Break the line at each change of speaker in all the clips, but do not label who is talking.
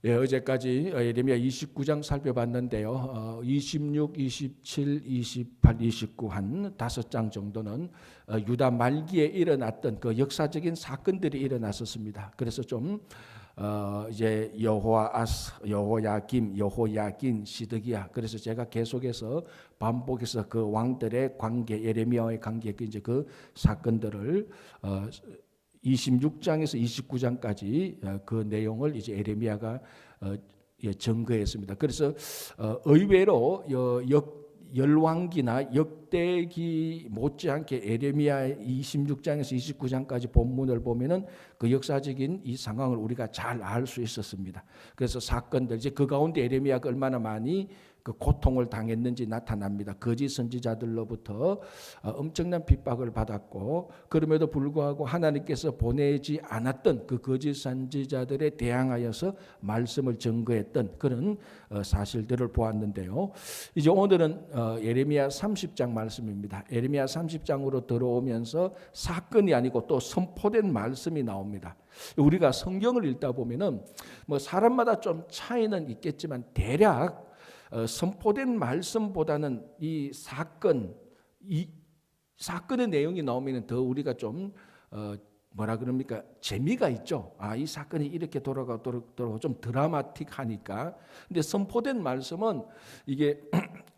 예, 어제까지 예레미야 29장 살펴봤는데요. 26, 27, 28, 29 한 5장 정도는 유다 말기에 일어났던 그 역사적인 사건들이 일어났었습니다. 그래서 좀 이제 여호아스, 여호야김, 여호야긴, 시드기야. 그래서 제가 계속해서 반복해서 그 왕들의 관계, 예레미야와의 관계, 이제 그 사건들을 26장에서 29장까지 그 내용을 이제 예레미야가 증거했습니다. 그래서 의외로 열왕기나 역대기 못지않게 예레미야 26장에서 29장까지 본문을 보면은 그 역사적인 이 상황을 우리가 잘 알 수 있었습니다. 그래서 사건들 이제 그 가운데 예레미야가 얼마나 많이 그 고통을 당했는지 나타납니다. 거짓 선지자들로부터 엄청난 핍박을 받았고, 그럼에도 불구하고 하나님께서 보내지 않았던 그 거짓 선지자들에 대항하여서 말씀을 증거했던 그런 사실들을 보았는데요. 이제 오늘은 예레미야 30장 말씀입니다. 예레미야 30장으로 들어오면서 사건이 아니고 또 선포된 말씀이 나옵니다. 우리가 성경을 읽다 보면은 뭐 사람마다 좀 차이는 있겠지만 대략 선포된 말씀보다는 이 사건의 내용이 나오면 더 우리가 좀 뭐라 그럽니까? 재미가 있죠. 이 사건이 이렇게 돌아가도록 좀 드라마틱하니까. 근데 선포된 말씀은 이게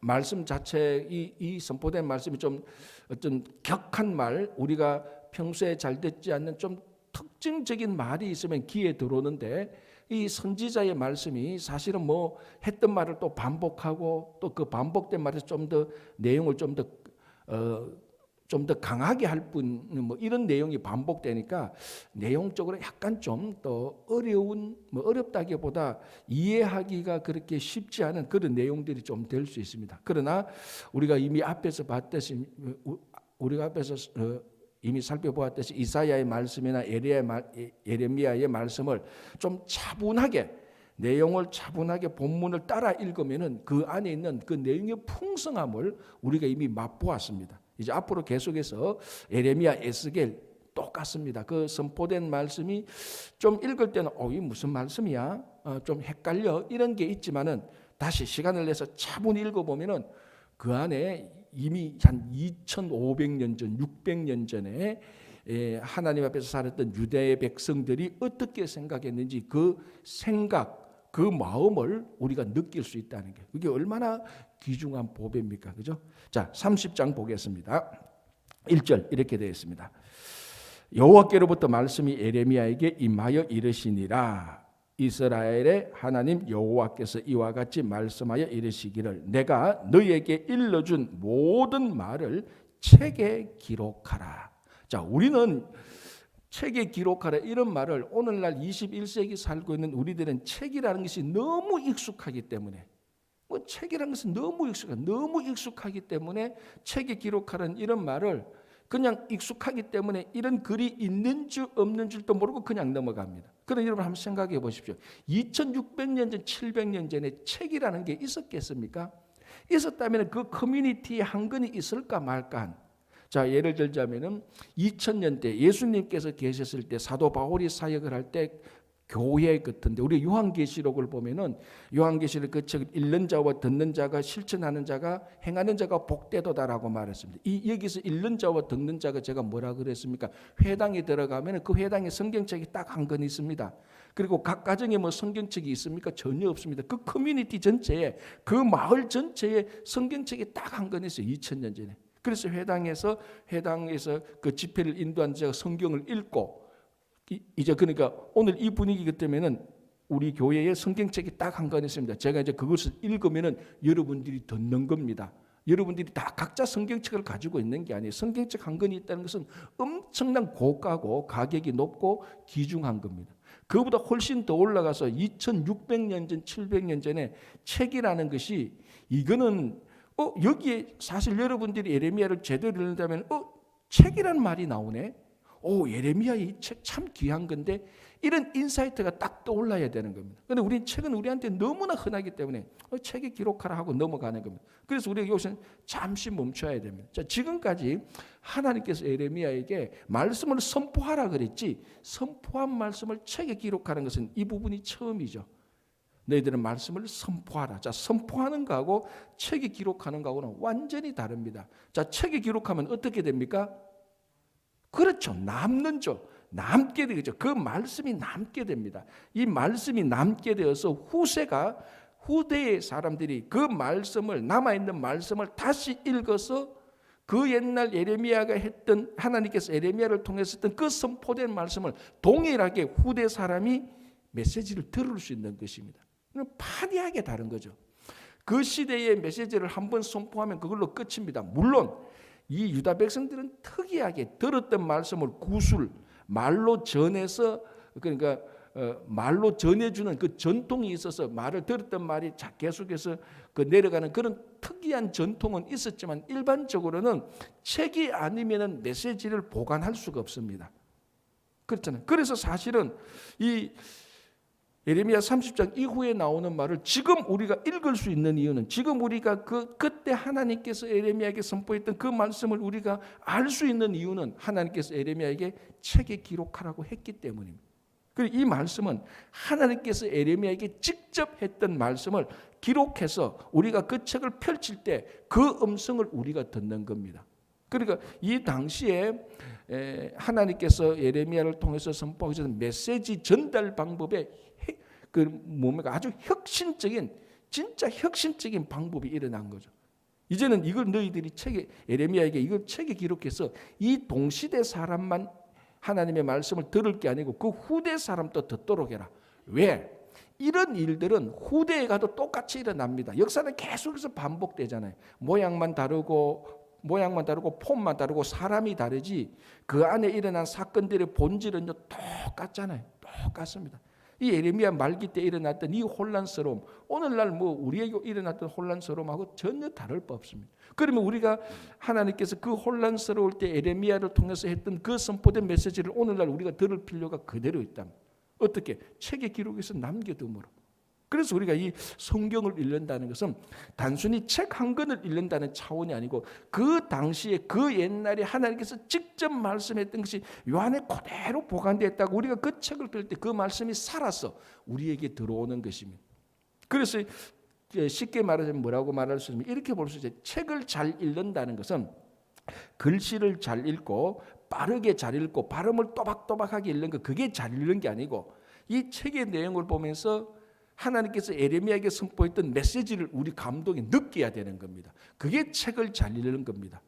말씀 자체 이 선포된 말씀이 좀 어떤 격한 말, 우리가 평소에 잘 듣지 않는 좀 특징적인 말이 있으면 귀에 들어오는데, 이 선지자의 말씀이 사실은 뭐 했던 말을 또 반복하고 또 그 반복된 말에서 좀 더 내용을 좀 더 강하게 할 뿐 뭐 이런 내용이 반복되니까 내용적으로 약간 좀 더 어렵다기보다 이해하기가 그렇게 쉽지 않은 그런 내용들이 좀 될 수 있습니다. 그러나 우리가 이미 앞에서 봤듯이 이미 살펴보았듯이 이사야의 말씀이나 예레미야의 말씀을 좀 차분하게, 내용을 차분하게 본문을 따라 읽으면은 그 안에 있는 그 내용의 풍성함을 우리가 이미 맛보았습니다. 이제 앞으로 계속해서 예레미야, 에스겔 똑같습니다. 그 선포된 말씀이 좀 읽을 때는 이게 무슨 말씀이야? 좀 헷갈려 이런 게 있지만은 다시 시간을 내서 차분히 읽어보면은 그 안에 이미 한 2500년 전, 600년 전에 하나님 앞에서 살았던 유대의 백성들이 어떻게 생각했는지 그 생각, 그 마음을 우리가 느낄 수 있다는 게, 그게 얼마나 귀중한 보배입니까? 그죠? 자, 30장 보겠습니다. 1절 이렇게 되어 있습니다. 여호와께로부터 말씀이 예레미야에게 임하여 이르시니라. 이스라엘의 하나님 여호와께서 이와 같이 말씀하여 이르시기를, 내가 너희에게 일러준 모든 말을 책에 기록하라. 자, 우리는 책에 기록하라 이런 말을 오늘날 21세기 살고 있는 우리들은 책이라는 것이 너무 익숙하기 때문에, 책이라는 것은 너무 익숙하기 때문에 책에 기록하라는 이런 말을 그냥 익숙하기 때문에 이런 글이 있는 줄 없는 줄도 모르고 그냥 넘어갑니다. 그럼 여러분 한번 생각해 보십시오. 2600년 전, 700년 전에 책이라는 게 있었겠습니까? 있었다면 그 커뮤니티에 한 건이 있을까 말까. 자, 예를 들자면은 2000년대 예수님께서 계셨을 때 사도 바울이 사역을 할 때 교회 같은데, 우리 요한계시록을 보면은 요한계시록 그 책 읽는 자와 듣는 자가, 실천하는 자가, 행하는 자가 복되도다라고 말했습니다. 여기서 읽는 자와 듣는 자가 제가 뭐라 그랬습니까? 회당에 들어가면 그 회당에 성경책이 딱 한 권 있습니다. 그리고 각 가정에 뭐 성경책이 있습니까? 전혀 없습니다. 그 커뮤니티 전체에, 그 마을 전체에 성경책이 딱 한 권 있어요. 2000년 전에. 그래서 회당에서 그 집회를 인도한 자가 성경을 읽고, 이제 그러니까 오늘 이 분위기기 때문에는 우리 교회에 성경책이 딱 한 권 있습니다. 제가 이제 그것을 읽으면은 여러분들이 듣는 겁니다. 여러분들이 다 각자 성경책을 가지고 있는 게 아니에요. 성경책 한 권이 있다는 것은 엄청난 고가고 가격이 높고 귀중한 겁니다. 그보다 훨씬 더 올라가서 2600년 전, 700년 전에 책이라는 것이, 이거는 여기에 사실 여러분들이 예레미야를 제대로 읽는다면 책이라는 말이 나오네. 예레미야 이 책 참 귀한 건데, 이런 인사이트가 딱 떠올라야 되는 겁니다. 그런데 우리는 책은 우리한테 너무나 흔하기 때문에 책에 기록하라 하고 넘어가는 겁니다. 그래서 우리가 여기서 잠시 멈춰야 됩니다. 자, 지금까지 하나님께서 예레미야에게 말씀을 선포하라 그랬지, 선포한 말씀을 책에 기록하는 것은 이 부분이 처음이죠. 너희들은 말씀을 선포하라. 자, 선포하는 거하고 책에 기록하는 거하고는 완전히 다릅니다. 자, 책에 기록하면 어떻게 됩니까? 그렇죠. 남는죠. 남게 되죠. 그 말씀이 남게 됩니다. 이 말씀이 남게 되어서 후대의 사람들이 그 말씀을, 남아있는 말씀을 다시 읽어서 그 옛날 예레미야가 했던, 하나님께서 예레미야를 통해서 했던 그 선포된 말씀을 동일하게 후대 사람이 메시지를 들을 수 있는 것입니다. 판이하게 다른 거죠. 그 시대의 메시지를 한번 선포하면 그걸로 끝입니다. 물론 이 유다 백성들은 특이하게 들었던 말씀을 말로 전해서, 그러니까 말로 전해주는 그 전통이 있어서 말을 들었던 말이 계속해서 내려가는 그런 특이한 전통은 있었지만 일반적으로는 책이 아니면은 메시지를 보관할 수가 없습니다. 그렇잖아요. 그래서 사실은 이 예레미야 30장 이후에 나오는 말을 지금 우리가 읽을 수 있는 이유는, 지금 우리가 그때 하나님께서 예레미야에게 선포했던 그 말씀을 우리가 알 수 있는 이유는 하나님께서 예레미야에게 책에 기록하라고 했기 때문입니다. 그리고 이 말씀은 하나님께서 예레미야에게 직접 했던 말씀을 기록해서 우리가 그 책을 펼칠 때 그 음성을 우리가 듣는 겁니다. 그러니까 이 당시에 하나님께서 예레미야를 통해서 선포하셨던 메시지 전달 방법에 아주 혁신적인, 진짜 혁신적인 방법이 일어난 거죠. 이제는 이걸 너희들이 예레미야에게 이걸 책에 기록해서 이 동시대 사람만 하나님의 말씀을 들을 게 아니고 그 후대 사람도 듣도록 해라. 왜? 이런 일들은 후대에 가도 똑같이 일어납니다. 역사는 계속해서 반복되잖아요. 모양만 다르고 폼만 다르고 사람이 다르지 그 안에 일어난 사건들의 본질은요 똑같잖아요. 똑같습니다. 이 예레미야 말기 때 일어났던 이 혼란스러움, 오늘날 우리에게 일어났던 혼란스러움하고 전혀 다를 바 없습니다. 그러면 우리가 하나님께서 그 혼란스러울 때 예레미야를 통해서 했던 그 선포된 메시지를 오늘날 우리가 들을 필요가 그대로 있답니다. 어떻게? 책에 기록해서 남겨둠으로. 그래서 우리가 이 성경을 읽는다는 것은 단순히 책 한 권을 읽는다는 차원이 아니고 그 당시에 그 옛날에 하나님께서 직접 말씀했던 것이 요 안에 그대로 보관되어 있다고 우리가 그 책을 펼 때 그 말씀이 살아서 우리에게 들어오는 것입니다. 그래서 쉽게 말하자면 뭐라고 말할 수 있냐면 이렇게 볼 수 있어요. 책을 잘 읽는다는 것은 글씨를 잘 읽고 빠르게 잘 읽고 발음을 또박또박하게 읽는 거, 그게 잘 읽는 게 아니고 이 책의 내용을 보면서 하나님께서 예레미야에게 선포했던 메시지를 우리 감독이 느껴야 되는 겁니다. 그게 책을 잘 읽는 겁니다.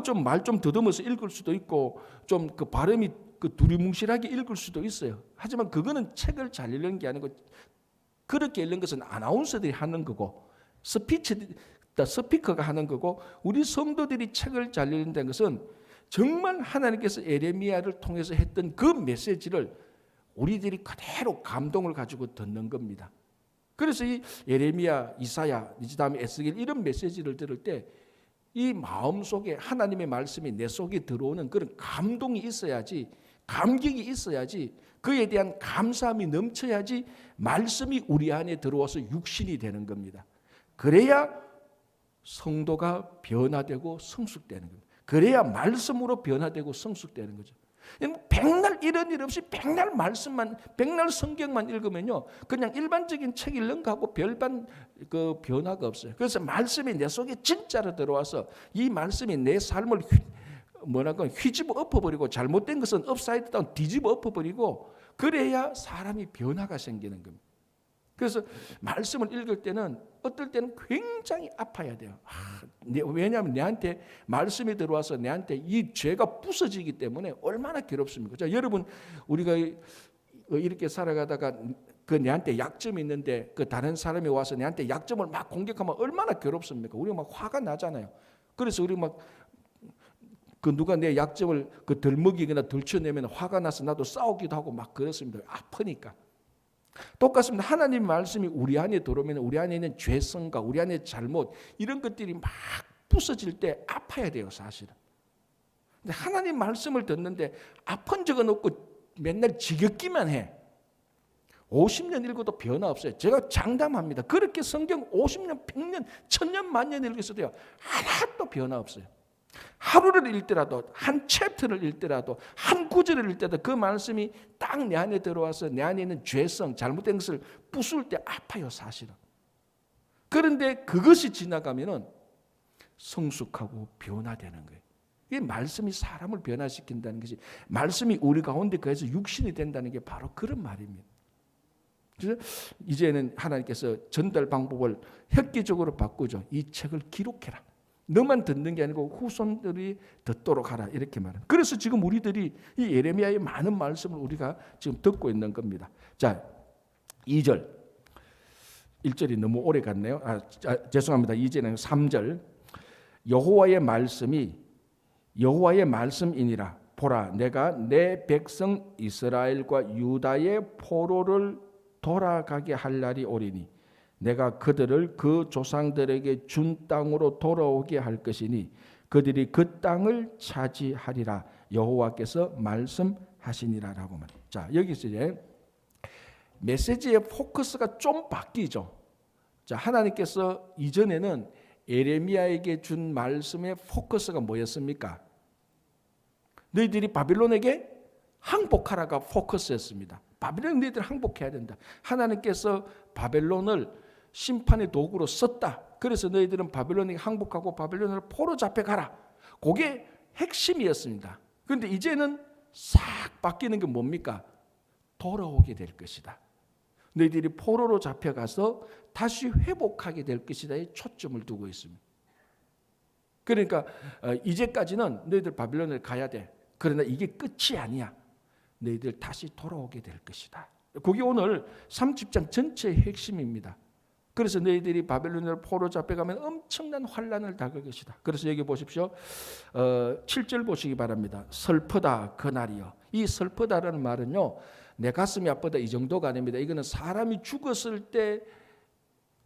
좀 말 좀 더듬어서 읽을 수도 있고 좀 그 발음이 두리뭉실하게 읽을 수도 있어요. 하지만 그거는 책을 잘 읽는 게 아니고 그렇게 읽는 것은 아나운서들이 하는 거고 스피커가 하는 거고 우리 성도들이 책을 잘 읽는다는 것은 정말 하나님께서 예레미야를 통해서 했던 그 메시지를 우리들이 그대로 감동을 가지고 듣는 겁니다. 그래서 이 예레미야, 이사야, 그다음에 에스겔 이런 메시지를 들을 때 이 마음속에 하나님의 말씀이 내 속에 들어오는 그런 감동이 있어야지, 감격이 있어야지, 그에 대한 감사함이 넘쳐야지 말씀이 우리 안에 들어와서 육신이 되는 겁니다. 그래야 성도가 변화되고 성숙되는 겁니다. 그래야 말씀으로 변화되고 성숙되는 거죠. 백날 이런 일 없이 백날 말씀만, 백날 성경만 읽으면요 그냥 일반적인 책 읽는 거하고 별반 변화가 없어요. 그래서 말씀이 내 속에 진짜로 들어와서 이 말씀이 내 삶을 휘집어 엎어버리고 잘못된 것은 업사이드 다운 뒤집어 엎어버리고 그래야 사람이 변화가 생기는 겁니다. 그래서 말씀을 읽을 때는 어떨 때는 굉장히 아파야 돼요. 왜냐하면 내한테 말씀이 들어와서 내한테 이 죄가 부서지기 때문에 얼마나 괴롭습니까? 자, 여러분 우리가 이렇게 살아가다가 내한테 약점이 있는데 다른 사람이 와서 내한테 약점을 막 공격하면 얼마나 괴롭습니까? 우리가 막 화가 나잖아요. 그래서 우리 막 누가 내 약점을 덜 먹이거나 덜 쳐내면 화가 나서 나도 싸우기도 하고 막 그렇습니다. 아프니까. 똑같습니다. 하나님 말씀이 우리 안에 들어오면 우리 안에 있는 죄성과 우리 안에 잘못 이런 것들이 막 부서질 때 아파야 돼요, 사실은. 근데 하나님 말씀을 듣는데 아픈 적은 없고 맨날 지겹기만 해. 50년 읽어도 변화 없어요. 제가 장담합니다. 그렇게 성경 50년, 100년, 1000년, 만년 읽었어도요 하나도 변화 없어요. 하루를 읽더라도, 한 챕터를 읽더라도, 한 구절을 읽더라도 그 말씀이 딱 내 안에 들어와서 내 안에 있는 죄성, 잘못된 것을 부술 때 아파요, 사실은. 그런데 그것이 지나가면은 성숙하고 변화되는 거예요. 이 말씀이 사람을 변화시킨다는 것이, 말씀이 우리 가운데 거해서 육신이 된다는 게 바로 그런 말입니다. 그래서 이제는 하나님께서 전달 방법을 획기적으로 바꾸죠. 이 책을 기록해라. 너만 듣는 게 아니고 후손들이 듣도록 하라, 이렇게 말합니다. 그래서 지금 우리들이 이 예레미야의 많은 말씀을 우리가 지금 듣고 있는 겁니다. 자, 2절. 1절이 너무 오래 갔네요. 죄송합니다. 2절은 3절. 여호와의 말씀이니라. 보라, 내가 내 백성 이스라엘과 유다의 포로를 돌아가게 할 날이 오리니 내가 그들을 그 조상들에게 준 땅으로 돌아오게 할 것이니 그들이 그 땅을 차지하리라. 여호와께서 말씀하시니라라고 말해요. 자, 여기서 이제 메시지의 포커스가 좀 바뀌죠. 자, 하나님께서 이전에는 예레미야에게 준 말씀의 포커스가 뭐였습니까? 너희들이 바빌론에게 항복하라가 포커스였습니다. 바빌론 너희들 항복해야 된다. 하나님께서 바벨론을 심판의 도구로 썼다. 그래서 너희들은 바빌론에게 항복하고 바빌론을 포로 잡혀가라. 그게 핵심이었습니다. 그런데 이제는 싹 바뀌는 게 뭡니까? 돌아오게 될 것이다. 너희들이 포로로 잡혀가서 다시 회복하게 될 것이다에 초점을 두고 있습니다. 그러니까 이제까지는 너희들 바빌론을 가야 돼. 그러나 이게 끝이 아니야. 너희들 다시 돌아오게 될 것이다. 그게 오늘 30장 전체의 핵심입니다. 그래서 너희들이 바벨론을 포로 잡혀가면 엄청난 환난을 당할 것이다. 그래서 여기 보십시오. 7절 보시기 바랍니다. 슬프다 그날이여. 이 슬프다라는 말은요, 내 가슴이 아프다 이 정도가 아닙니다. 이거는 사람이 죽었을 때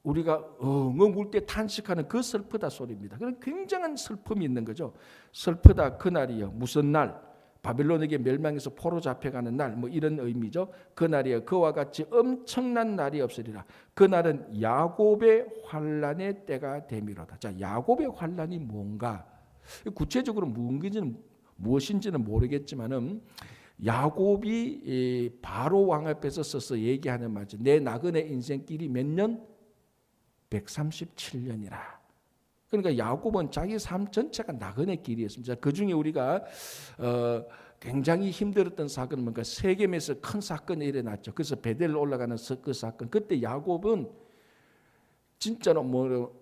우리가 엉엉 울 때 탄식하는 그 슬프다 소리입니다. 그런 굉장한 슬픔이 있는 거죠. 슬프다 그날이여. 무슨 날? 바빌론에게 멸망해서 포로 잡혀가는 날, 뭐 이런 의미죠. 그날이여. 그와 같이 엄청난 날이 없으리라. 그날은 야곱의 환난의 때가 되미로다. 자, 야곱의 환난이 뭔가? 구체적으로 무엇인지는 모르겠지만은 야곱이 바로 왕 앞에서 서서 얘기하는 말이죠. 내 나그네 인생길이 몇 년? 137년이라. 그러니까 야곱은 자기 삶 전체가 나그네 길이었습니다. 그 중에 우리가 굉장히 힘들었던 사건은 뭔가 세겜에서 큰 사건이 일어났죠. 그래서 베델로 올라가는 그 사건. 그때 야곱은 진짜로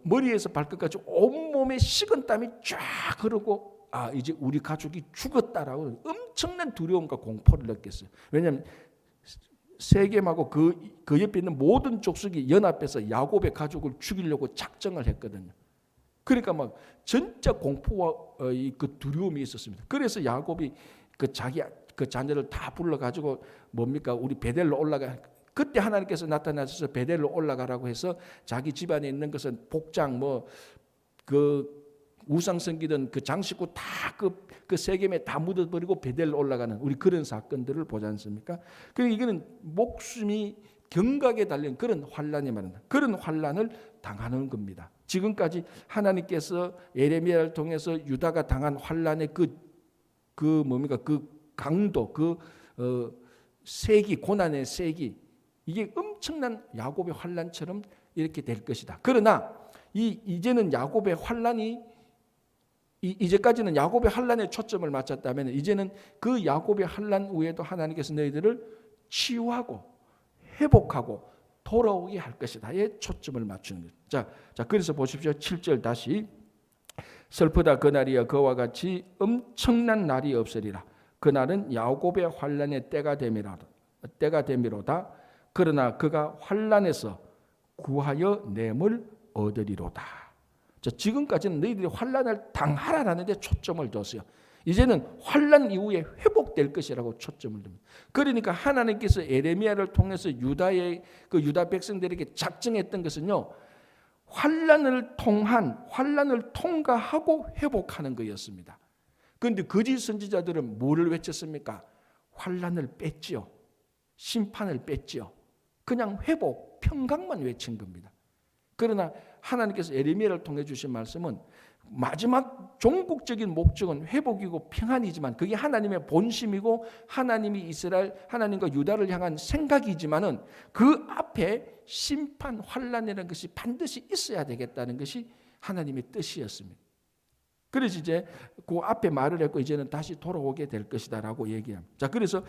머리에서 발끝까지 온몸에 식은땀이 쫙 흐르고 이제 우리 가족이 죽었다라고 엄청난 두려움과 공포를 느꼈어요. 왜냐하면 세겜하고 그 옆에 있는 모든 족속이 연합해서 야곱의 가족을 죽이려고 작정을 했거든요. 그러니까 막 진짜 공포와 그 두려움이 있었습니다. 그래서 야곱이 자기 자녀를 다 불러가지고 뭡니까? 우리 베델로 올라가. 그때 하나님께서 나타나셔서 베델로 올라가라고 해서 자기 집안에 있는 것은 복장 우상 섬기던 그 장식구 다 그 세겜에 다 묻어버리고 베델로 올라가는 우리 그런 사건들을 보지 않습니까? 그러니까 이거는 목숨이 경각에 달린 그런 환난이 말한다. 그런 환난을 당하는 겁니다. 지금까지 하나님께서 예레미야를 통해서 유다가 당한 환난의 그 강도, 세기, 고난의 세기, 이게 엄청난 야곱의 환난처럼 이렇게 될 것이다. 그러나 이제는 야곱의 환난이 이제까지는 야곱의 환난에 초점을 맞췄다면 이제는 그 야곱의 환난 외에도 하나님께서 너희들을 치유하고 회복하고 돌아오게 할 것이다에 초점을 맞추는 거죠. 자, 그래서 보십시오. 7절 다시. 슬프다 그날이여. 그와 같이 엄청난 날이 없으리라. 그날은 야곱의 환난의 때가 되미로다. 그러나 그가 환난에서 구하여 냄을 얻으리로다. 자, 지금까지는 너희들이 환난을 당하라라는 데 초점을 뒀어요. 이제는 환난 이후에 회복될 것이라고 초점을 둡니다. 그러니까 하나님께서 예레미야를 통해서 유다 백성들에게 작정했던 것은요, 환난을 통과하고 회복하는 거였습니다. 그런데 거짓 선지자들은 뭐를 외쳤습니까? 환난을 뺐지요. 심판을 뺐지요. 그냥 회복, 평강만 외친 겁니다. 그러나 하나님께서 예레미야를 통해 주신 말씀은 마지막 종국적인 목적은 회복이고 평안이지만 그게 하나님의 본심이고 하나님이 이스라엘 하나님과 유다를 향한 생각이지만은 그 앞에 심판 환란이라는 것이 반드시 있어야 되겠다는 것이 하나님의 뜻이었습니다. 그래서 이제 그 앞에 말을 했고 이제는 다시 돌아오게 될 것이다라고 얘기합니다. 자, 그래서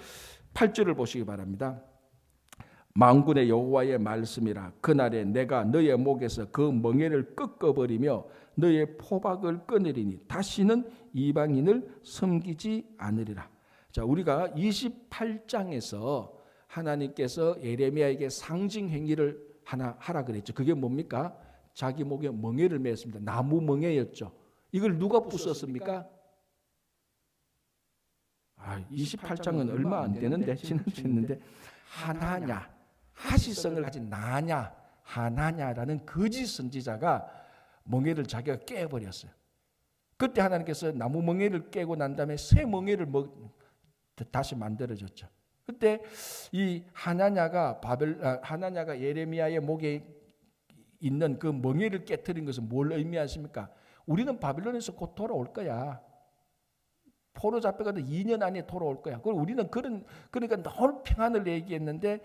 8절을 보시기 바랍니다. 만군의 여호와의 말씀이라. 그날에 내가 너의 목에서 그 멍에를 꺾어버리며 너의 포박을 끊으리니 다시는 이방인을 섬기지 않으리라. 자, 우리가 28장에서 하나님께서 예레미야에게 상징 행위를 하나 하라 그랬죠. 그게 뭡니까? 자기 목에 멍에를 맸습니다. 나무 멍에였죠. 이걸 누가 부쉈습니까? 28장은 얼마 안 되는데 지났는데 하나냐, 하시성을 가진 나냐, 하나냐라는 거짓 선지자가 멍에를 자기가 깨버렸어요. 그때 하나님께서 나무 멍에를 깨고 난 다음에 새 멍에를 다시 만들어줬죠. 그때 이 하나냐가 예레미야의 목에 있는 그 멍에를 깨뜨린 것은 뭘 의미하십니까? 우리는 바빌론에서 곧 돌아올 거야. 포로 잡혀가도 2년 안에 돌아올 거야. 그리고 우리는 그러니까 늘 평안을 얘기했는데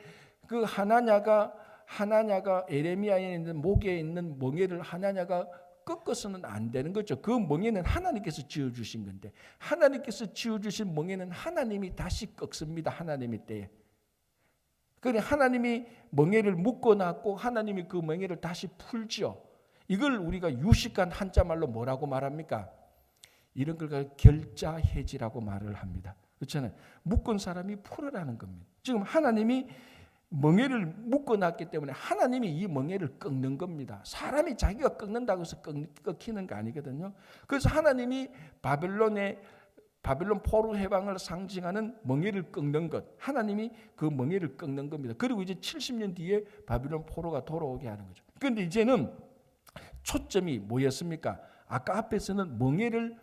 그 하나냐가 예레미야에 있는 목에 있는 멍에를 하나냐가 꺾어서는 안 되는 거죠. 그 멍에는 하나님께서 지어주신 건데 하나님께서 지어주신 멍에는 하나님이 다시 꺾습니다. 하나님의 때에. 그래 하나님이 멍에를 묶어놨고 하나님이 그 멍에를 다시 풀죠. 이걸 우리가 유식한 한자말로 뭐라고 말합니까? 이런 걸 결자해지라고 말을 합니다. 그렇잖아요. 묶은 사람이 풀으라는 겁니다. 지금 하나님이 멍에를 묶어놨기 때문에 하나님이 이 멍에를 꺾는 겁니다. 사람이 자기가 꺾는다고 해서 꺾이는 거 아니거든요. 그래서 하나님이 바빌론 포로 해방을 상징하는 멍에를 꺾는 것, 하나님이 그 멍에를 꺾는 겁니다. 그리고 이제 70년 뒤에 바빌론 포로가 돌아오게 하는 거죠. 그런데 이제는 초점이 뭐였습니까? 아까 앞에서는 멍에를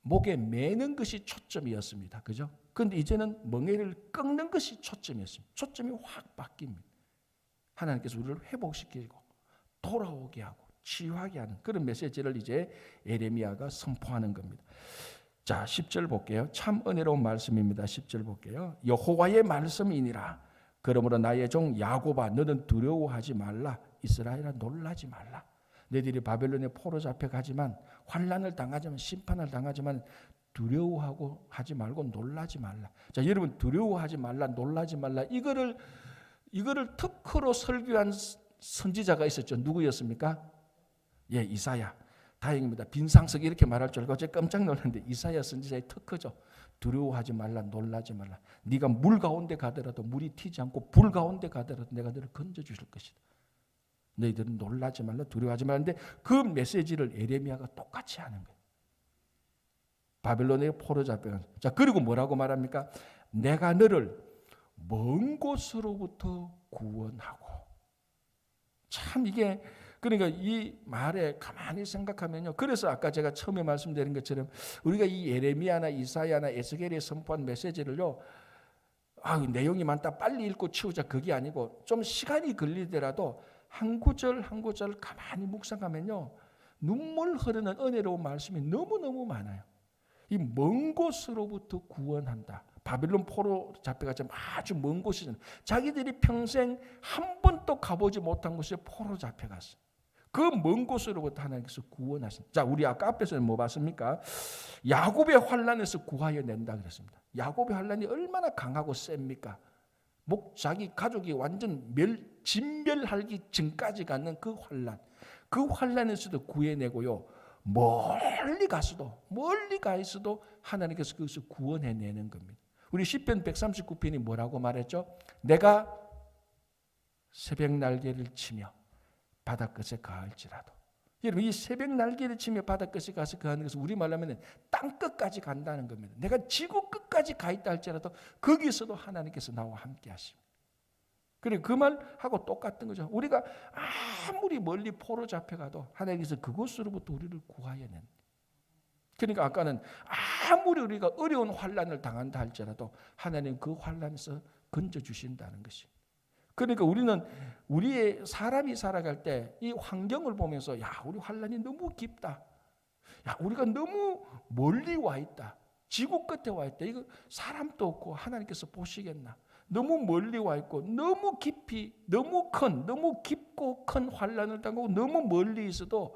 목에 매는 것이 초점이었습니다. 그죠? 그런데 이제는 멍에를 꺾는 것이 초점이었습니다. 초점이 확 바뀝니다. 하나님께서 우리를 회복시키고 돌아오게 하고 치유하게 하는 그런 메시지를 이제 예레미야가 선포하는 겁니다. 자, 10절 볼게요. 참 은혜로운 말씀입니다. 10절 볼게요. 여호와의 말씀이니라. 그러므로 나의 종 야곱아 너는 두려워하지 말라. 이스라엘아 놀라지 말라. 너희들이 바벨론에 포로 잡혀가지만 환난을 당하지만 심판을 당하지만 두려워하고 하지 말고 놀라지 말라. 자, 여러분 두려워하지 말라, 놀라지 말라. 이거를 특허로 설교한 선지자가 있었죠. 누구였습니까? 예, 이사야. 다행입니다. 빈상석 이렇게 말할 줄 알고 제가 깜짝 놀랐는데 이사야 선지자의 특허죠. 두려워하지 말라, 놀라지 말라. 네가 물 가운데 가더라도 물이 튀지 않고 불 가운데 가더라도 내가 너를 건져 주실 것이다. 너희들은 놀라지 말라, 두려워하지 말라는데 그 메시지를 예레미야가 똑같이 하는 거예요. 바벨론에 포로 잡혀간. 자, 그리고 뭐라고 말합니까? 내가 너를 먼 곳으로부터 구원하고. 참 이게 그러니까 이 말에 가만히 생각하면요. 그래서 아까 제가 처음에 말씀드린 것처럼 우리가 이 예레미야나 이사야나 에스겔이 선포한 메시지를요. 내용이 많다. 빨리 읽고 치우자. 그게 아니고 좀 시간이 걸리더라도 한 구절 한 구절 가만히 묵상하면요. 눈물 흐르는 은혜로운 말씀이 너무너무 많아요. 이 먼 곳으로부터 구원한다. 바빌론 포로 잡혀가지고 아주 먼 곳이잖아요. 자기들이 평생 한 번도 가보지 못한 곳에 포로 잡혀갔어요. 그 먼 곳으로부터 하나님께서 구원하신다. 자, 우리 아까 앞에서 뭐 봤습니까? 야곱의 환난에서 구하여 낸다 그랬습니다. 야곱의 환난이 얼마나 강하고 셉니까? 자기 가족이 완전 진멸하기 전까지 가는 그 환난에서도 구해내고요. 멀리 가 있어도 하나님께서 그것을 구원해내는 겁니다. 우리 시편 139편이 뭐라고 말했죠? 내가 새벽 날개를 치며 바닷끝에 가을지라도. 여러분 이 새벽 날개를 치며 바닷끝에 가서 가는 것은 우리말로 하면 땅끝까지 간다는 겁니다. 내가 지구 끝까지 가 있다 할지라도 거기서도 하나님께서 나와 함께 하십니다. 그리고 그 말하고 똑같은 거죠. 우리가 아무리 멀리 포로 잡혀가도 하나님께서 그곳으로부터 우리를 구하여 낸다. 그러니까 아까는 아무리 우리가 어려운 환난을 당한다 할지라도 하나님 그 환난에서 건져주신다는 것이. 그러니까 우리는 우리의 사람이 살아갈 때 이 환경을 보면서 우리 환난이 너무 깊다. 야, 우리가 너무 멀리 와 있다. 지구 끝에 와 있다. 이거 사람도 없고 하나님께서 보시겠나? 너무 멀리 와 있고 너무 깊이, 너무 깊고 큰 환란을 당하고 너무 멀리 있어도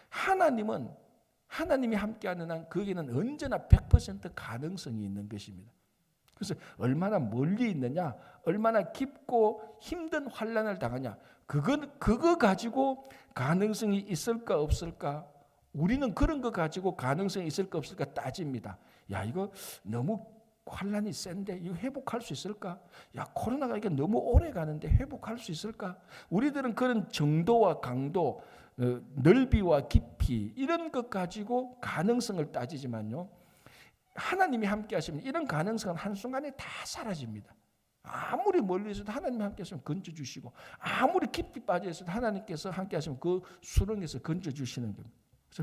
하나님이 함께하는 한 거기는 언제나 100% 가능성이 있는 것입니다. 그래서 얼마나 멀리 있느냐, 얼마나 깊고 힘든 환란을 당하냐, 그거 가지고 가능성이 있을까 없을까? 우리는 그런 거 가지고 가능성이 있을까 없을까 따집니다. 야, 이거 너무 환란이 센데 이거 회복할 수 있을까? 야, 코로나가 이게 너무 오래 가는데 회복할 수 있을까? 우리들은 그런 정도와 강도, 넓이와 깊이 이런 것 가지고 가능성을 따지지만요, 하나님이 함께 하시면 이런 가능성은 한순간에 다 사라집니다. 아무리 멀리 있어도 하나님이 함께 하시면 건져주시고, 아무리 깊이 빠져 있어도 하나님께서 함께 하시면 그 수렁에서 건져주시는 겁니다.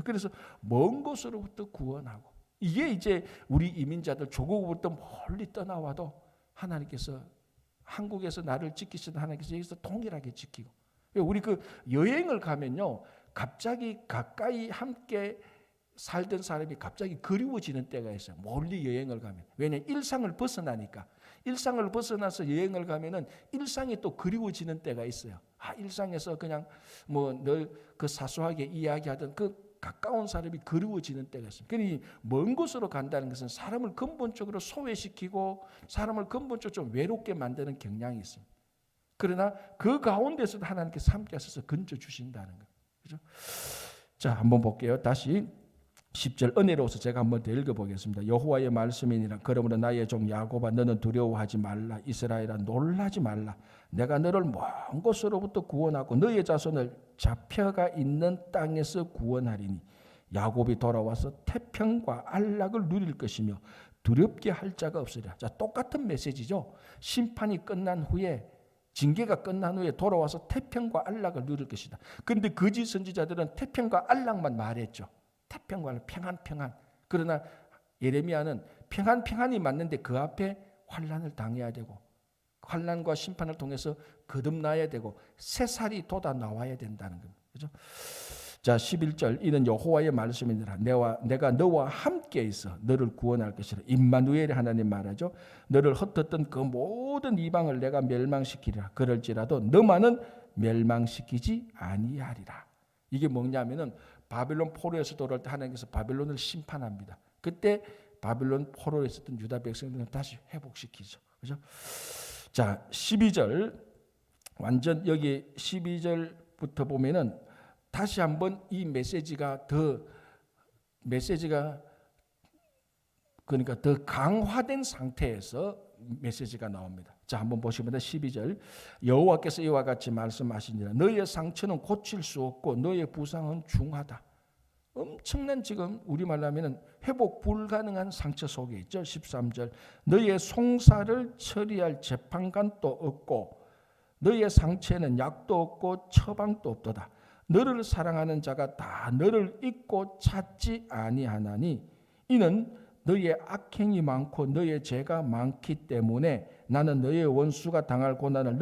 그래서 먼 곳으로부터 구원하고, 이게 이제 우리 이민자들 조국으로부터 멀리 떠나와도 하나님께서, 한국에서 나를 지키시던 하나님께서 여기서 동일하게 지키고, 우리 그 여행을 가면요, 갑자기 가까이 함께 살던 사람이 갑자기 그리워지는 때가 있어요. 멀리 여행을 가면. 왜냐하면 일상을 벗어나니까. 일상을 벗어나서 여행을 가면은 일상이 또 그리워지는 때가 있어요. 일상에서 그냥 뭐 늘 그 사소하게 이야기하던 그 가까운 사람이 그리워지는 때가 있습니다. 그러니 먼 곳으로 간다는 것은 사람을 근본적으로 소외시키고 사람을 근본적으로 좀 외롭게 만드는 경향이 있습니다. 그러나 그 가운데서도 하나님께서 함께 하셔서 건져주신다는 거예요. 그죠? 자, 한번 볼게요. 다시 10절 은혜로워서 제가 한번 더 읽어보겠습니다. 여호와의 말씀이니라. 그러므로 나의 종 야곱아, 너는 두려워하지 말라. 이스라엘아, 놀라지 말라. 내가 너를 먼 곳으로부터 구원하고 너의 자손을 잡혀가 있는 땅에서 구원하리니 야곱이 돌아와서 태평과 안락을 누릴 것이며 두렵게 할 자가 없으리라. 자, 똑같은 메시지죠. 심판이 끝난 후에, 징계가 끝난 후에 돌아와서 태평과 안락을 누릴 것이다. 그런데 거짓 선지자들은 태평과 안락만 말했죠. 태평과 평안. 그러나 예레미야는 평안이 맞는데 그 앞에 환난을 당해야 되고, 환난과 심판을 통해서 거듭나야 되고, 새살이 돋아 나와야 된다는 겁니다. 그죠? 자, 11절, 이는 여호와의 말씀이니라. 내가 너와 함께 있어 너를 구원할 것이라. 임마누엘의 하나님 말하죠. 너를 흩었던 그 모든 이방을 내가 멸망시키리라. 그럴지라도 너만은 멸망시키지 아니하리라. 이게 뭐냐면은 바빌론 포로에서 돌아올 때 하나님께서 바빌론을 심판합니다. 그때 바빌론 포로에 있었던 유다 백성들은 다시 회복시키죠. 그죠? 자, 12절, 완전 여기 12절부터 보면은 다시 한번 이 메시지가 그러니까 더 강화된 상태에서 메시지가 나옵니다. 자, 한번 보시면 12절, 여호와께서 이와 같이 말씀하시니라. 너의 상처는 고칠 수 없고 너의 부상은 중하다. 엄청난, 지금 우리말로 하면 회복 불가능한 상처 속에 있죠. 13절, 너의 송사를 처리할 재판관도 없고 너의 상처에는 약도 없고 처방도 없도다. 너를 사랑하는 자가 다 너를 잊고 찾지 아니하나니 이는 너의 악행이 많고 너의 죄가 많기 때문에 나는 너의 원수가 당할 고난을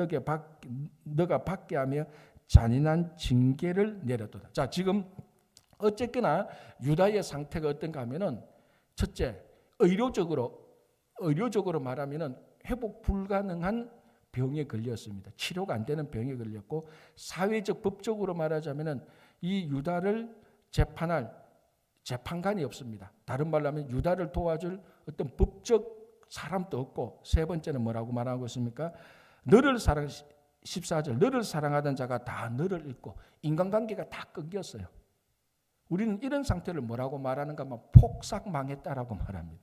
너가 받게 하며 잔인한 징계를 내렸도다. 자, 지금 어쨌거나 유다의 상태가 어떤가 하면은, 첫째, 의료적으로 말하면은 회복 불가능한 병에 걸렸습니다. 치료가 안 되는 병에 걸렸고, 사회적 법적으로 말하자면은 이 유다를 재판할 재판관이 없습니다. 다른 말로 하면 유다를 도와줄 어떤 법적 사람도 없고, 세 번째는 뭐라고 말하고 있습니까? 14절, 너를 사랑하던 자가 다 너를 잃고 인간관계가 다 끊겼어요. 우리는 이런 상태를 뭐라고 말하는가 하면 폭삭망했다라고 말합니다.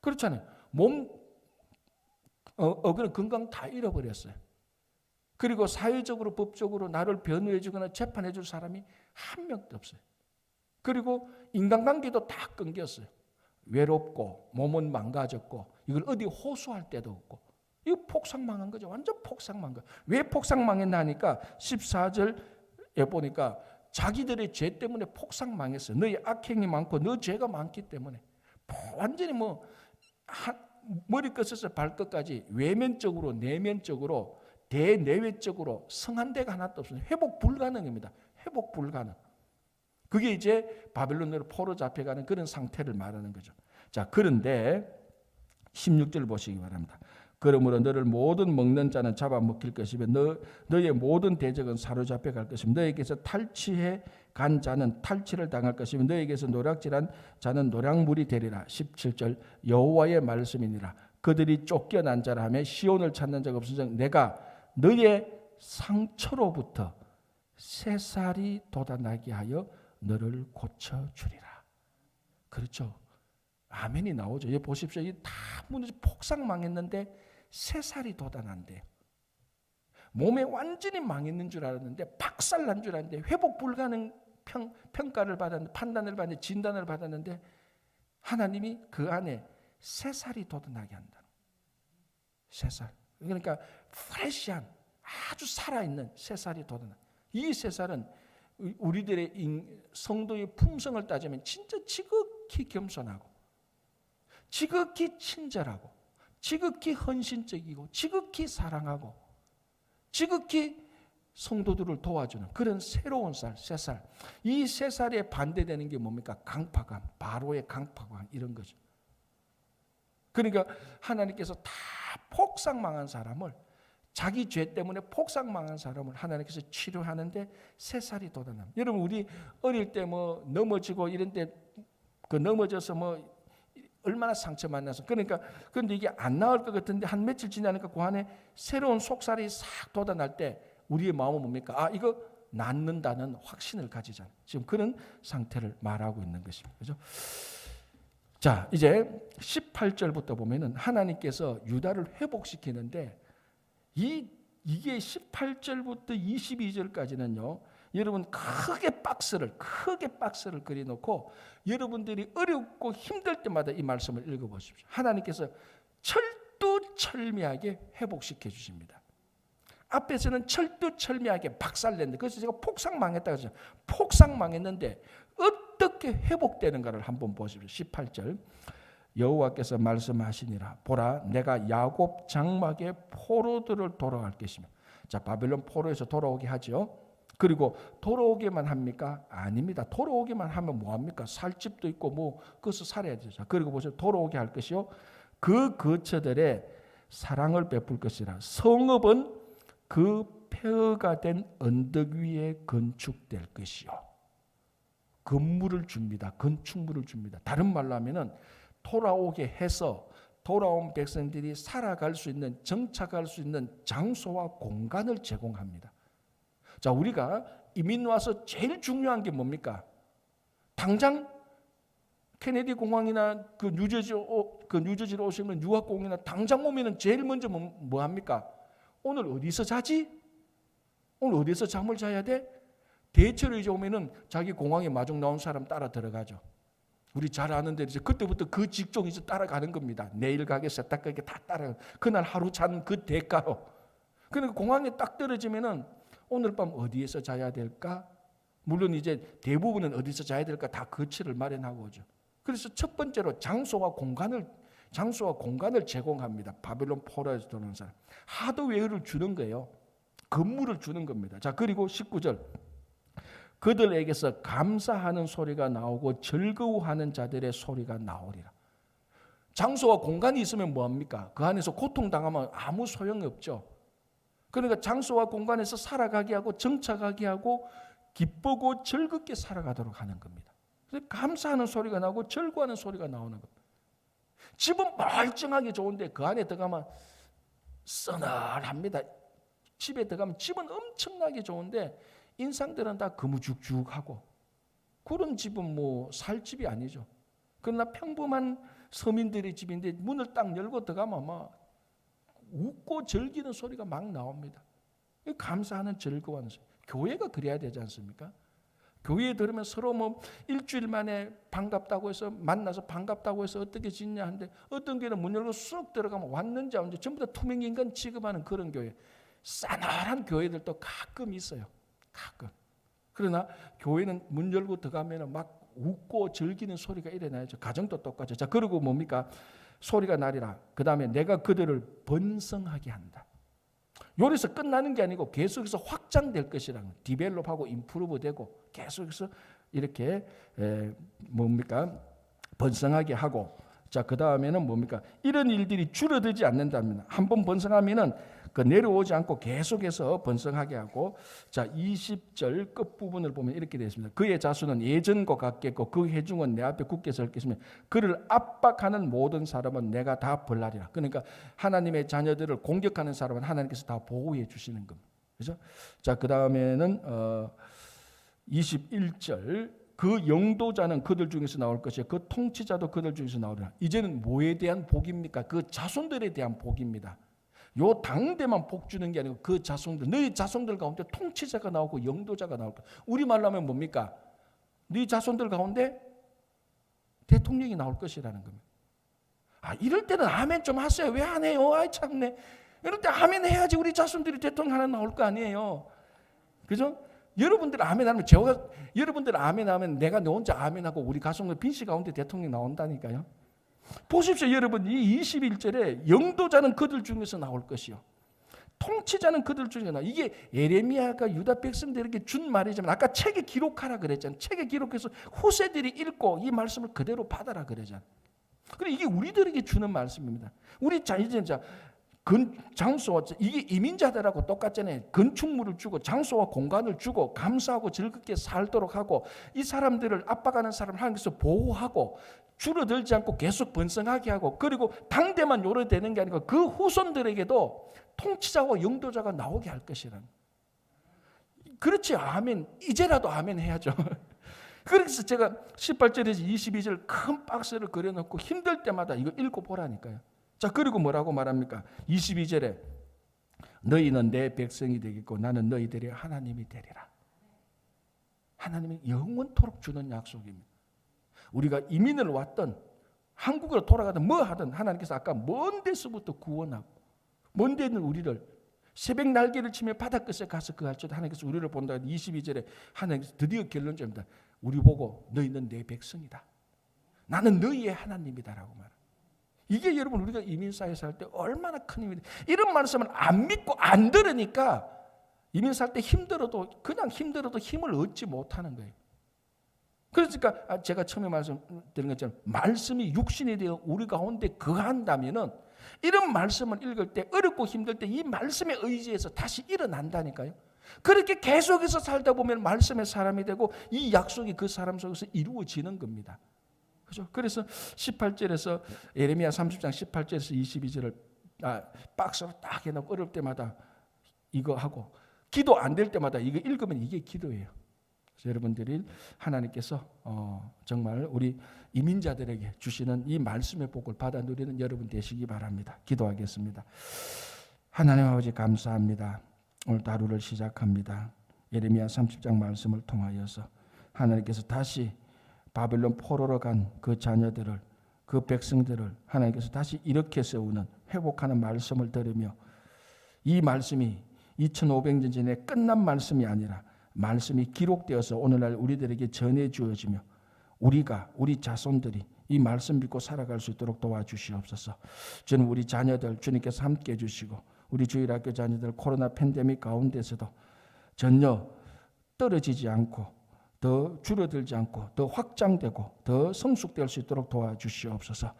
그렇잖아요. 그런 건강 다 잃어버렸어요. 그리고 사회적으로 법적으로 나를 변호해 주거나 재판해 줄 사람이 한 명도 없어요. 그리고 인간관계도 다 끊겼어요. 외롭고 몸은 망가졌고 이걸 어디 호소할 데도 없고, 이거 폭삭망한 거죠. 완전 폭삭망한 거예요. 왜 폭삭망했나 하니까 14절에 보니까 자기들의 죄 때문에 폭삭망했어요. 너의 악행이 많고 너 죄가 많기 때문에 완전히 머리끝에서 발끝까지 외면적으로 내면적으로 대내외적으로 성한 데가 하나도 없어요. 회복 불가능입니다. 회복 불가능. 그게 이제 바벨론으로 포로 잡혀가는 그런 상태를 말하는 거죠. 자, 그런데 16절 보시기 바랍니다. 그러므로 너를 모든 먹는 자는 잡아먹힐 것이며 너의 모든 대적은 사로잡혀 갈 것이며 너에게서 탈취해 간 자는 탈취를 당할 것이며 너에게서 노략질한 자는 노략물이 되리라. 17절 여호와의 말씀이니라. 그들이 쫓겨난 자라 하며 시온을 찾는 자가 없으니 내가 너의 상처로부터 새살이 돋아나게 하여 너를 고쳐주리라. 그렇죠. 아멘이 나오죠. 여기 보십시오. 다 무너져 폭삭 망했는데 새살이 돋아난대요. 몸에 완전히 망했는 줄 알았는데 박살난 줄 알았는데 회복 불가능 평가를 받았는데 판단을 받았는데 진단을 받았는데 하나님이 그 안에 새살이 돋아나게 한다. 새살. 그러니까 프레시한 아주 살아있는 새살이 돋아나. 이 새살은 우리들의 성도의 품성을 따지면 진짜 지극히 겸손하고 지극히 친절하고 지극히 헌신적이고 지극히 사랑하고 지극히 성도들을 도와주는 그런 새로운 살, 새살. 이 새살에 반대되는 게 뭡니까? 강팍함, 바로의 강팍함 이런 거죠. 그러니까 하나님께서 다 폭삭망한 사람을 자기 죄 때문에 폭삭망한 사람을 하나님께서 치료하는데 새살이 돋아납니다. 여러분 우리 어릴 때 뭐 넘어지고 이런 때 그 넘어져서 뭐 얼마나 상처 만나서 그러니까 그런데 이게 안 나을 것 같은데 한 며칠 지나니까 그 안에 새로운 속살이 싹 돋아날 때 우리의 마음은 뭡니까? 아 이거 낫는다는 확신을 가지잖아요. 지금 그런 상태를 말하고 있는 것입니다. 그렇죠? 자 이제 18절부터 보면은 하나님께서 유다를 회복시키는데 이게 18절부터 22절까지는요. 여러분 크게 박스를 그려놓고 여러분들이 어렵고 힘들 때마다 이 말씀을 읽어보십시오. 하나님께서 철두철미하게 회복시켜 주십니다. 앞에서는 철두철미하게 박살냈는데 그래서 제가 폭삭망했다고 했죠. 폭삭망했는데 어떻게 회복되는가를 한번 보십시오. 18절 여호와께서 말씀하시니라 보라 내가 야곱 장막의 포로들을 돌아갈 것이며 자 바벨론 포로에서 돌아오게 하죠. 그리고 돌아오게만 합니까? 아닙니다. 돌아오게만 하면 뭐합니까? 살 집도 있고 뭐 그것을 살아야 되죠. 그리고 보세요. 돌아오게 할 것이요. 그 거처들의 사랑을 베풀 것이라. 성읍은 그 폐허가 된 언덕 위에 건축될 것이요. 건물을 줍니다. 건축물을 줍니다. 다른 말로 하면은 돌아오게 해서 돌아온 백성들이 살아갈 수 있는 정착할 수 있는 장소와 공간을 제공합니다. 자, 우리가 이민 와서 제일 중요한 게 뭡니까? 당장 케네디 공항이나 그 뉴저지로 오시면 유학공이나 당장 오면은 제일 먼저 뭐 합니까? 오늘 어디서 자지? 오늘 어디서 잠을 자야 돼? 대체로 이제 오면은 자기 공항에 마중 나온 사람 따라 들어가죠. 우리 잘 아는데 이제 그때부터 그 직종이 이제 따라가는 겁니다. 내일 가게 세탁 가게 다 따라. 그날 하루 잔 그 대가로. 그러니까 공항에 딱 떨어지면은 오늘 밤 어디에서 자야 될까? 물론 이제 대부분은 어디서 자야 될까 다 거처를 마련하고 오죠. 그래서 첫 번째로 장소와 공간을 제공합니다. 바벨론 포로에서 들어오는 사람. 하드웨어를 주는 거예요. 건물을 주는 겁니다. 자, 그리고 19절. 그들에게서 감사하는 소리가 나오고 즐거워하는 자들의 소리가 나오리라. 장소와 공간이 있으면 뭐합니까? 그 안에서 고통당하면 아무 소용이 없죠. 그러니까 장소와 공간에서 살아가게 하고 정착하게 하고 기쁘고 즐겁게 살아가도록 하는 겁니다. 그래서 감사하는 소리가 나오고 즐거워하는 소리가 나오는 겁니다. 집은 멀쩡하게 좋은데 그 안에 들어가면 서늘합니다. 집에 들어가면 집은 엄청나게 좋은데 인상들은 다 거무죽죽하고 그런 집은 뭐 살 집이 아니죠. 그러나 평범한 서민들의 집인데 문을 딱 열고 들어가면 막 웃고 즐기는 소리가 막 나옵니다. 감사하는 즐거워하는 소리. 교회가 그래야 되지 않습니까? 교회에 들으면 서로 뭐 일주일 만에 반갑다고 해서 만나서 반갑다고 해서 어떻게 짓냐 하는데 어떤 교회는 문 열고 쑥 들어가면 왔는지 안 왔는지 전부 다 투명인간 취급하는 그런 교회. 싸늘한 교회들도 가끔 있어요. 가끔. 그러나 교회는 문 열고 들어가면 막 웃고 즐기는 소리가 일어나야죠. 가정도 똑같죠. 자, 그리고 뭡니까? 소리가 나리라. 그 다음에 내가 그들을 번성하게 한다. 여기서 끝나는 게 아니고 계속해서 확장될 것이라는 디벨롭하고 임프루브 되고 계속해서 이렇게 뭡니까? 번성하게 하고, 자, 그 다음에는 뭡니까? 이런 일들이 줄어들지 않는다면, 한번 번성하면은 그 내려오지 않고 계속해서 번성하게 하고, 자, 20절 끝부분을 보면 이렇게 되어 있습니다. 그의 자손은 예전과 같겠고 그 회중은 내 앞에 굳게 설 것이며 그를 압박하는 모든 사람은 내가 다 벌하리라. 그러니까 하나님의 자녀들을 공격하는 사람은 하나님께서 다 보호해 주시는 겁니다. 그죠? 자, 그 다음에는 21절, 그 영도자는 그들 중에서 나올 것이요 그 통치자도 그들 중에서 나오리라. 이제는 뭐에 대한 복입니까? 그 자손들에 대한 복입니다. 요 당대만 복 주는 게 아니고 그 자손들, 너희 자손들 가운데 통치자가 나오고 영도자가 나올 거야. 우리말로 하면 뭡니까? 너희 자손들 가운데 대통령이 나올 것이라는 겁니다. 아, 이럴 때는 아멘 좀 하세요. 왜 안 해요? 아이 참네. 이럴 때 아멘 해야지 우리 자손들이 대통령 하나 나올 거 아니에요. 그죠? 여러분들 아멘 하면 여러분들 아멘 하면 내가 너 혼자 아멘 하고 우리 가족들 빈씨 가운데 대통령 나온다니까요. 보십시오, 여러분. 이 21절에 영도자는 그들 중에서 나올 것이요 통치자는 그들 중에서 나올. 이게 예레미야가 유다 백성들에게 준 말이지만 아까 책에 기록하라 그랬잖아요. 책에 기록해서 후세들이 읽고 이 말씀을 그대로 받아라 그러잖아요. 그리고 이게 우리들에게 주는 말씀입니다. 우리 이제 장소와 이게 이민자들하고 똑같잖아요. 건축물을 주고 장소와 공간을 주고 감사하고 즐겁게 살도록 하고 이 사람들을 압박하는 사람을 하나님께서 보호하고 줄어들지 않고 계속 번성하게 하고 그리고 당대만 요래되는 게 아니고 그 후손들에게도 통치자와 영도자가 나오게 할 것이라는. 그렇지, 아멘. 이제라도 아멘 해야죠. 그래서 제가 18절에서 22절 큰 박스를 그려놓고 힘들 때마다 이거 읽어보라니까요. 자, 그리고 뭐라고 말합니까? 22절에 너희는 내 백성이 되겠고 나는 너희들의 하나님이 되리라. 하나님이 영원토록 주는 약속입니다. 우리가 이민을 왔던 한국으로 돌아가든 뭐 하든 하나님께서 아까 먼 데서부터 구원하고 먼 데 있는 우리를 새벽 날개를 치며 바닷끝에 가서 그 할지라도 하나님께서 우리를 본다. 22절에 하나님께서 드디어 결론입니다. 우리 보고 너희는 내 백성이다. 나는 너희의 하나님이다라고 말합니다. 이게 여러분 우리가 이민사회 살 때 얼마나 큰 힘이 돼. 이런 말씀을 안 믿고 안 들으니까 이민 살 때 그냥 힘들어도 힘을 얻지 못하는 거예요. 그러니까 제가 처음에 말씀드린 것처럼 말씀이 육신이 되어 우리 가운데 거한다면은 이런 말씀을 읽을 때 어렵고 힘들 때 이 말씀에 의지해서 다시 일어난다니까요. 그렇게 계속해서 살다 보면 말씀의 사람이 되고 이 약속이 그 사람 속에서 이루어지는 겁니다. 그죠? 그래서 18절에서 예레미야 30장 18절에서 22절을 박스로 딱 해놓고 어려울 때마다 이거 하고 기도 안 될 때마다 이거 읽으면 이게 기도예요. 그래서 여러분들이 하나님께서 정말 우리 이민자들에게 주시는 이 말씀의 복을 받아 누리는 여러분 되시기 바랍니다. 기도하겠습니다. 하나님 아버지 감사합니다. 오늘 하루를 시작합니다. 예레미야 30장 말씀을 통하여서 하나님께서 다시 바벨론 포로로 간 그 자녀들을 그 백성들을 하나님께서 다시 일으켜 세우는 회복하는 말씀을 들으며 이 말씀이 2500년 전에 끝난 말씀이 아니라 말씀이 기록되어서 오늘날 우리들에게 전해 주어지며 우리 자손들이 이 말씀 믿고 살아갈 수 있도록 도와주시옵소서. 저는 우리 자녀들 주님께서 함께 해주시고 우리 주일학교 자녀들 코로나 팬데믹 가운데서도 전혀 떨어지지 않고 더 줄어들지 않고 더 확장되고 더 성숙될 수 있도록 도와주시옵소서.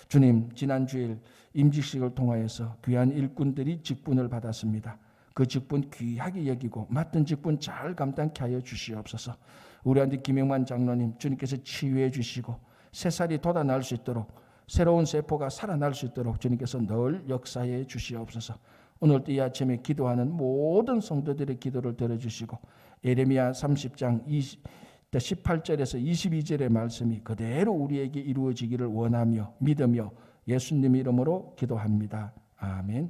주님, 지난 주일 임직식을 통하여서 귀한 일꾼들이 직분을 받았습니다. 그 직분 귀하게 여기고 맡은 직분 잘 감당케 하여 주시옵소서. 우리한테 김영만 장로님 주님께서 치유해 주시고 새살이 돋아날 수 있도록 새로운 세포가 살아날 수 있도록 주님께서 늘 역사해 주시옵소서. 오늘도 이 아침에 기도하는 모든 성도들의 기도를 들어주시고 예레미야 30장 18절에서 22절의 말씀이 그대로 우리에게 이루어지기를 원하며 믿으며 예수님 이름으로 기도합니다. 아멘.